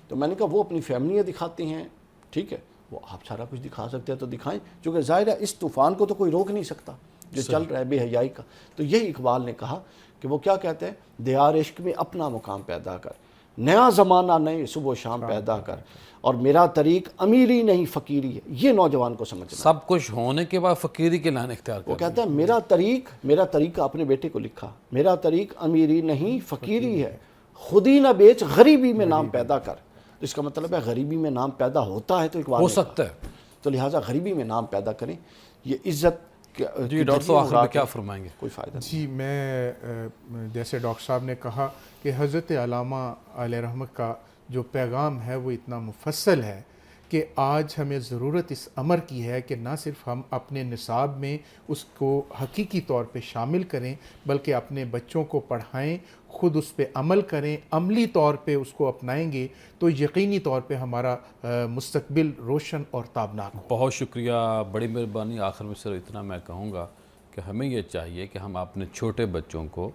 تو میں نے کہا وہ اپنی فیملیاں دکھاتے ہیں، ٹھیک ہے، وہ آپ سارا کچھ دکھا سکتے ہیں تو دکھائیں، کیونکہ ظاہر ہے اس طوفان کو تو کوئی روک نہیں سکتا جو چل رہا ہے بے حیائی کا. تو یہی اقبال نے کہا کہ وہ کیا کہتے ہیں، دیار عشق میں اپنا مقام پیدا کر، نیا زمانہ نئے صبح و شام پیدا کر، اور میرا طریق امیری نہیں فقیری ہے. یہ نوجوان کو سمجھنا. سب کچھ ہونے کے بعد فقیری کے لائن اختیار وہ کر. کہتا ہے میرا طریق اپنے بیٹے کو لکھا، میرا طریق امیری نہیں فقیری ہے، خودی نہ بیچ غریبی میں نام پیدا کر. تو اس کا مطلب ہے غریبی میں نام پیدا ہوتا ہے تو اقبال ہو نے کہا. سکتا ہے. تو لہٰذا غریبی میں نام پیدا کریں. یہ عزت جی ڈاکٹر صاحب آخر میں کیا فرمائیں گے؟ کوئی فائدہ نہیں. جی میں جیسے ڈاکٹر صاحب نے کہا کہ حضرت علامہ علیہ رحمت کا جو پیغام ہے وہ اتنا مفصل ہے کہ آج ہمیں ضرورت اس امر کی ہے کہ نہ صرف ہم اپنے نصاب میں اس کو حقیقی طور پہ شامل کریں بلکہ اپنے بچوں کو پڑھائیں، خود اس پہ عمل کریں، عملی طور پہ اس کو اپنائیں گے تو یقینی طور پہ ہمارا مستقبل روشن اور تابناک ہو. بہت شکریہ، بڑی مہربانی. آخر میں صرف اتنا میں کہوں گا کہ ہمیں یہ چاہیے کہ ہم اپنے چھوٹے بچوں کو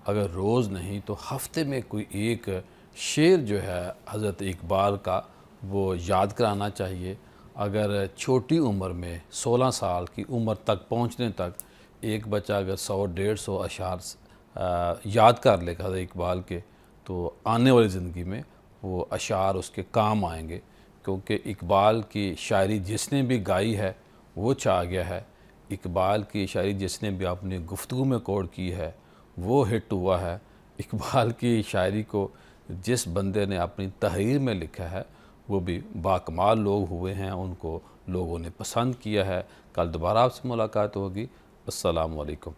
اگر روز نہیں تو ہفتے میں کوئی ایک شعر جو ہے حضرت اقبال کا وہ یاد کرانا چاہیے. اگر چھوٹی عمر میں 16 سال کی عمر تک پہنچنے تک ایک بچہ اگر 100-150 اشعار یاد کر لے حضرت اقبال کے تو آنے والی زندگی میں وہ اشعار اس کے کام آئیں گے. کیونکہ اقبال کی شاعری جس نے بھی گائی ہے وہ چھا گیا ہے. اقبال کی شاعری جس نے بھی اپنی گفتگو میں کوڈ کی ہے وہ ہٹ ہوا ہے. اقبال کی شاعری کو جس بندے نے اپنی تحریر میں لکھا ہے وہ بھی باکمال لوگ ہوئے ہیں، ان کو لوگوں نے پسند کیا ہے. کل دوبارہ آپ سے ملاقات ہوگی. السلام علیکم.